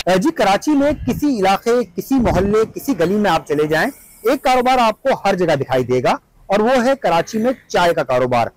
जी, कराची में किसी इलाके, किसी मोहल्ले, किसी गली में आप चले जाएं, एक कारोबार आपको हर जगह दिखाई देगा और वो है कराची में चाय का कारोबार।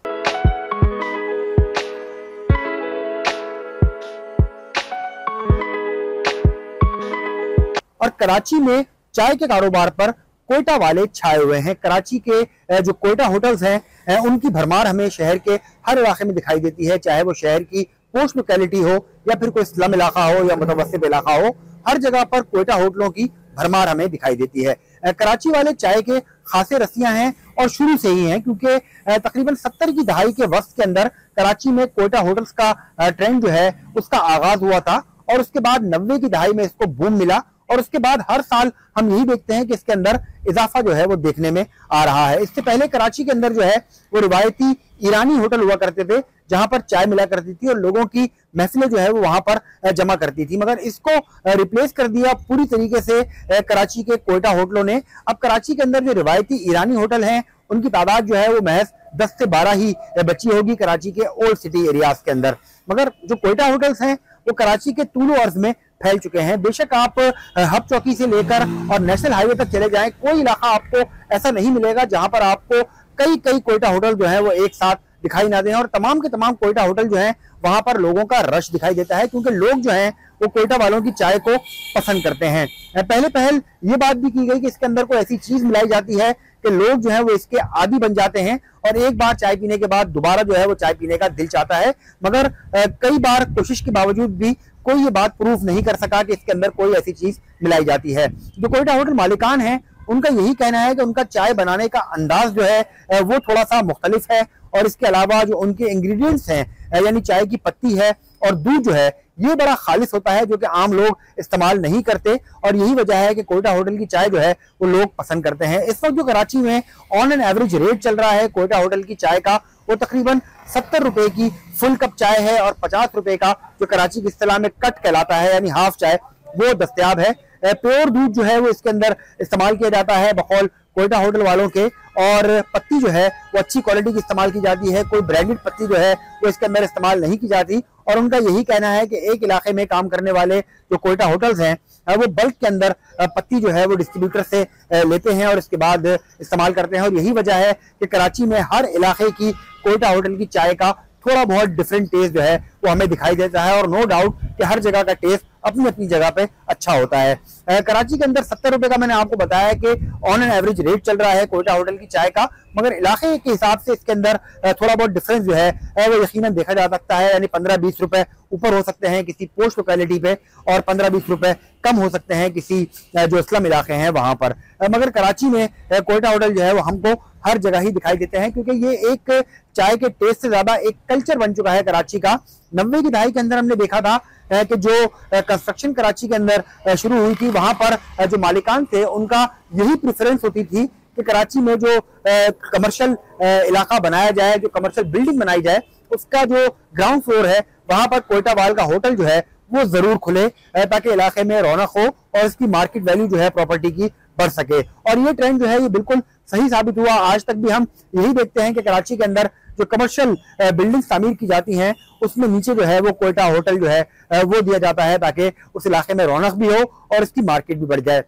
और कराची में चाय के कारोबार पर कोयटा वाले छाए हुए हैं। कराची के जो कोयटा होटल्स हैं उनकी भरमार हमें शहर के हर इलाके में दिखाई देती है, चाहे वो शहर की पोस्ट लोकेलिटी हो या फिर कोई स्लम इलाका हो या मुतवस्सित इलाका हो, हर जगह पर कोयटा होटलों की भरमार हमें दिखाई देती है। कराची वाले चाय के खासे रसियां हैं और शुरू से ही हैं, क्योंकि तकरीबन 70 की दहाई के वक्त के अंदर कराची में कोयटा होटल्स का ट्रेंड जो है उसका आगाज हुआ था और उसके बाद 90 की दहाई में इसको बूम मिला और उसके बाद हर साल हम यही देखते हैं कि इसके अंदर इजाफा जो है वो देखने में आ रहा है। इससे पहले कराची के अंदर जो है वो रिवायती ईरानी होटल हुआ करते थे, जहां पर चाय मिला करती थी और लोगों की महफिलें जो है वो वहां पर जमा करती थी, मगर इसको रिप्लेस कर दिया पूरी तरीके से कराची के कोयटा होटलों ने। अब कराची के अंदर जो रिवायती ईरानी होटल हैं उनकी तादाद जो है वो महज 10 से 12 ही बची होगी कराची के ओल्ड सिटी एरियाज के अंदर, मगर जो कोयटा होटल्स हैं वो कराची के तूलो अर्ज में फैल चुके हैं। बेशक आप हब चौकी से लेकर और नेशनल हाईवे तक चले जाएं, कोई इलाका आपको ऐसा नहीं मिलेगा जहां पर आपको कई कोयटा होटल जो है वो एक साथ दिखाई ना दें। और तमाम के तमाम कोयटा होटल जो हैं वहां पर लोगों का रश दिखाई देता है, क्योंकि लोग जो हैं वो कोयटा वालों की चाय को पसंद करते हैं। पहल ये बात भी की गई कि इसके अंदर कोई ऐसी चीज मिलाई जाती है कि लोग जो है वो इसके आदी बन जाते हैं और एक बार चाय पीने के बाद दोबारा जो है वो चाय पीने का दिल चाहता है, मगर कई बार कोशिश के बावजूद भी कोई ये बात प्रूफ नहीं कर सका कि इसके अंदर कोई ऐसी चीज मिलाई जाती है। जो कोयटा होटल मालिकान हैं उनका यही कहना है कि उनका चाय बनाने का अंदाज जो है वो थोड़ा सा मुख्तलिफ है और इसके अलावा जो उनके इंग्रेडिएंट्स हैं यानी चाय की पत्ती है और दूध जो है ये बड़ा खालिस होता है, जो कि आम लोग इस्तेमाल नहीं करते और यही वजह है कि कोयटा होटल की चाय जो है वो लोग पसंद करते हैं। इस वक्त जो कराची में ऑन एन एवरेज रेट चल रहा है कोयटा होटल की चाय का, वो तकरीबन 70 रुपए की फुल कप चाय है और 50 रुपए का जो कराची की इस्तिलाह में कट कहलाता है यानी हाफ चाय वो दस्तयाब है। प्योर दूध जो है वो इसके अंदर इस्तेमाल किया जाता है बकौल कोयटा होटल वालों के, और पत्ती जो है वो अच्छी क्वालिटी की इस्तेमाल की जाती है, कोई ब्रांडेड पत्ती जो है वो इसके अंदर इस्तेमाल नहीं की जाती। और उनका यही कहना है कि एक इलाके में काम करने वाले जो कोयटा होटल्स हैं वो बल्क के अंदर पत्ती जो है वो डिस्ट्रीब्यूटर से लेते हैं और इसके बाद इस्तेमाल करते हैं, और यही वजह है कि कराची में हर इलाके की कोयटा होटल की चाय का थोड़ा बहुत डिफरेंट टेस्ट जो है वो हमें दिखाई देता है। और नो डाउट कि हर जगह का टेस्ट अपनी अपनी जगह पे अच्छा होता है। कराची के अंदर 70 रुपए का मैंने आपको बताया कि ऑन एन एवरेज रेट चल रहा है कोयटा होटल की चाय का, मगर इलाके के हिसाब से इसके अंदर थोड़ा बहुत डिफरेंस जो है वो यकीनन देखा जा सकता है, यानी 15-20 रुपए ऊपर हो सकते हैं किसी पोस्ट लोकेलिटी पे और 15-20 रुपए कम हो सकते हैं किसी जो स्लम इलाके हैं वहां पर। मगर कराची में कोयटा होटल जो है वो हमको हर जगह ही दिखाई देते हैं, क्योंकि ये एक चाय के टेस्ट से ज्यादा एक कल्चर बन चुका है कराची का। 90 की दहाई के अंदर हमने देखा था कि जो कंस्ट्रक्शन कराची के अंदर शुरू हुई थी वहां पर जो मालिकान थे उनका यही प्रेफरेंस होती थी कि कराची में जो कमर्शियल इलाका बनाया जाए, जो कमर्शियल बिल्डिंग बनाई जाए, उसका जो ग्राउंड फ्लोर है वहां पर कोयटा वाल का होटल जो है वो जरूर खुले ताकि इलाके में रौनक हो और इसकी मार्केट वैल्यू जो है प्रॉपर्टी की बढ़ सके। और ये ट्रेंड जो है ये बिल्कुल सही साबित हुआ। आज तक भी हम यही देखते हैं कि कराची के अंदर जो कमर्शियल बिल्डिंग्स तामीर की जाती हैं उसमें नीचे जो है वो कोयटा होटल जो है वो दिया जाता है ताकि उस इलाके में रौनक भी हो और इसकी मार्केट भी बढ़ जाए।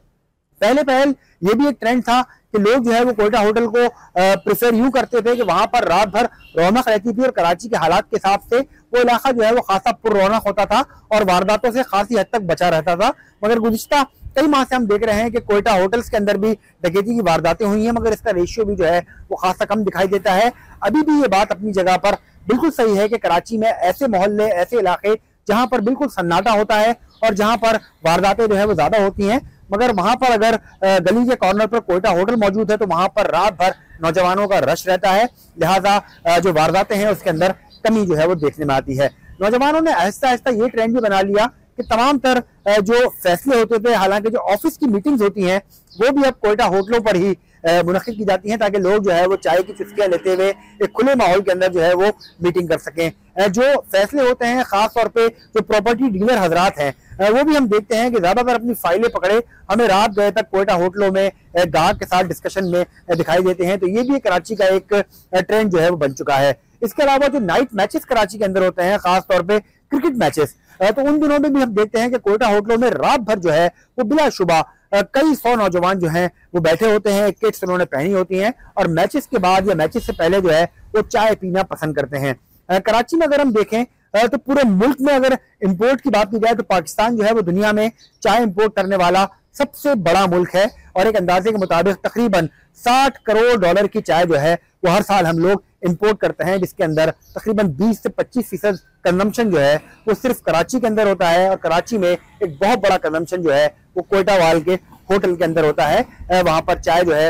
पहल ये भी एक ट्रेंड था कि लोग जो है वो कोयटा होटल को प्रेफर यूं करते थे कि वहां पर रात भर रौनक रहती थी और कराची के हालात के हिसाब से वो इलाका जो है वो खासा पुर रौनक होता था और वारदातों से खासी हद तक बचा रहता था। मगर गुज़िश्ता कई माह से हम देख रहे हैं कि कोयटा होटल्स के अंदर भी डकैती की वारदातें हुई हैं, मगर इसका रेशियो भी जो है वो खासा कम दिखाई देता है। अभी भी ये बात अपनी जगह पर बिल्कुल सही है कि कराची में ऐसे मोहल्ले, ऐसे इलाके जहां पर बिल्कुल सन्नाटा होता है और जहां पर वारदातें जो है वो ज्यादा होती हैं, मगर वहां पर अगर गली के कॉर्नर पर कोयटा होटल मौजूद है तो वहां पर रात भर नौजवानों का रश रहता है, लिहाजा जो वारदातें हैं उसके अंदर कमी जो है वो देखने में आती है। नौजवानों ने आहिस्ता आहिस्ता ये ट्रेंड भी बना लिया कि तमाम तर जो फैसले होते थे, हालांकि जो ऑफिस की मीटिंग्स होती हैं वो भी अब कोयटा होटलों पर ही मुनक्किद की जाती हैं ताकि लोग जो है वो चाय की चुस्कियां लेते हुए एक खुले माहौल के अंदर जो है वो मीटिंग कर सकें। जो फैसले होते हैं खास तौर पे जो प्रॉपर्टी डीलर हजरात हैं वो भी हम देखते हैं कि ज्यादातर अपनी फाइलें पकड़े हमें रात गए तक कोयटा होटलों में गाहक के साथ डिस्कशन में दिखाई देते हैं। तो ये भी कराची का एक ट्रेंड जो है वो बन चुका है। इसके अलावा जो नाइट मैचेस कराची के अंदर होते हैं, खास तौर पे क्रिकेट मैचेस। तो उन दिनों में भी हम देखते हैं कि कोयटा होटलों में रात भर जो है वो बिलाशुबा कई सौ नौजवान जो हैं वो बैठे होते हैं, किट्स उन्होंने पहनी होती हैं और मैचेस के बाद या मैचेस से पहले जो है वो चाय पीना पसंद करते हैं। कराची में अगर हम देखें तो पूरे मुल्क में अगर इंपोर्ट की बात की जाए तो पाकिस्तान जो है वो दुनिया में चाय इंपोर्ट करने वाला सबसे बड़ा मुल्क है और एक अंदाजे के मुताबिक तकरीबन 60 करोड़ डॉलर की चाय जो है वो हर साल हम लोग इंपोर्ट करते हैं, जिसके अंदर तकरीबन 20 से 25% कंजम्पशन जो है वो सिर्फ कराची के अंदर होता है और कराची में एक बहुत बड़ा कंजम्पशन जो है वो कोयटा वाल के होटल के अंदर होता है। वहां पर चाय जो है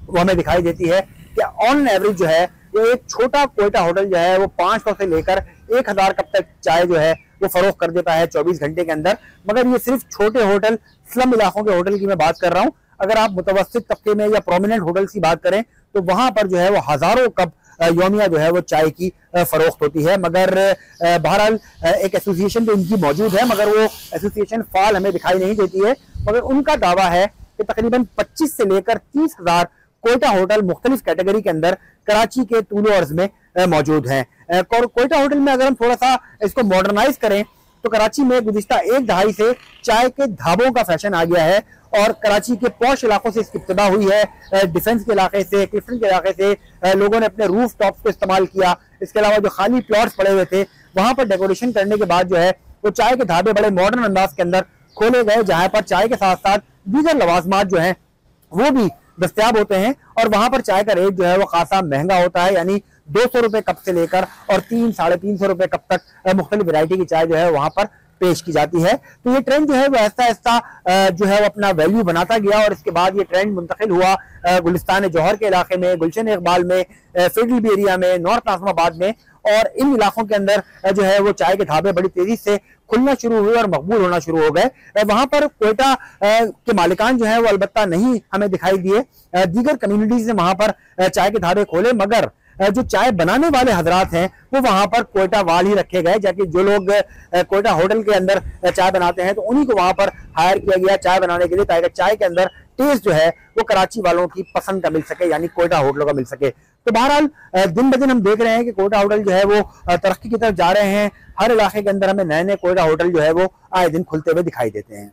वो हमें दिखाई देती है कि ऑन एवरेज जो है वो एक छोटा कोयटा होटल जो है वो 500 से लेकर 1000 कप तक चाय जो है वो फरोख्त कर देता है 24 घंटे के अंदर। मगर ये सिर्फ छोटे होटल, स्लम इलाकों के होटल की मैं बात कर रहा हूँ। अगर आप मुतवस्सित तबके में या प्रोमिनेंट होटल की बात करें तो वहां पर जो है वो हजारों कप योमिया जो है वो चाय की फरोख्त होती है। मगर बहरहाल एक एसोसिएशन तो इनकी मौजूद है मगर वो एसोसिएशन फाल हमें दिखाई नहीं देती है। मगर उनका दावा है कि तकरीबन 25 से लेकर 30,000 कोयटा होटल मुख्तलिफ कैटेगरी के अंदर कराची के तूलो अर्ज में मौजूद हैं। कोयटा होटल में अगर हम थोड़ा सा इसको मॉडर्नाइज करें तो कराची में गुज़िश्ता एक दहाई से चाय के ढाबों का फैशन आ गया है और कराची के पॉश इलाकों से इसकी इब्तिदा हुई है। डिफेंस के इलाके से, क्लिफ्टन के इलाके से लोगों ने अपने रूफ टॉप्स को इस्तेमाल किया। इसके अलावा जो खाली प्लॉट्स पड़े हुए थे वहां पर डेकोरेशन करने के बाद जो है वो चाय के ढाबे बड़े मॉडर्न अंदाज के अंदर खोले गए, जहां पर चाय के साथ साथ दीगर लवाजमात जो है वो भी दस्तयाब होते हैं और वहां पर चाय का रेट जो है वो खासा महंगा होता है, यानी 200 रुपए कप से लेकर और 300-350 रुपए कप तक मुख्तलिफ वैरायटी की चाय जो है वहां पर पेश की जाती है। तो ये ट्रेंड जो है वो ऐसा ऐसा जो है वो अपना वैल्यू बनाता गया और इसके बाद ये ट्रेंड मुंतकिल हुआ गुलिस्तान जौहर के इलाके में, गुलशन इकबाल में, फेडरल एरिया में, नॉर्थ नाज़िमाबाद में और इन इलाकों के अंदर जो है वो चाय के ढाबे बड़ी तेजी से खुलना शुरू हुए और मकबूल होना शुरू हो गए। वहां पर कोयटा के मालिकान जो है वो अलबत्ता नहीं हमें दिखाई दिए, दीगर कम्युनिटीज ने वहां पर चाय के ढाबे खोले, मगर जो चाय बनाने वाले हजरात हैं वो वहां पर कोयटा वाल ही रखे गए, जाकि जो लोग कोयटा होटल के अंदर चाय बनाते हैं तो उन्हीं को वहां पर हायर किया गया चाय बनाने के लिए, ताकि चाय के अंदर टेस्ट जो है वो कराची वालों की पसंद का मिल सके, यानी कोयटा होटलों का मिल सके। तो बहरहाल दिन ब दिन हम देख रहे हैं कि कोयटा होटल जो है वो तरक्की की तरफ जा रहे हैं। हर इलाके के अंदर हमें नए नए कोयटा होटल जो है वो आए दिन खुलते हुए दिखाई देते हैं।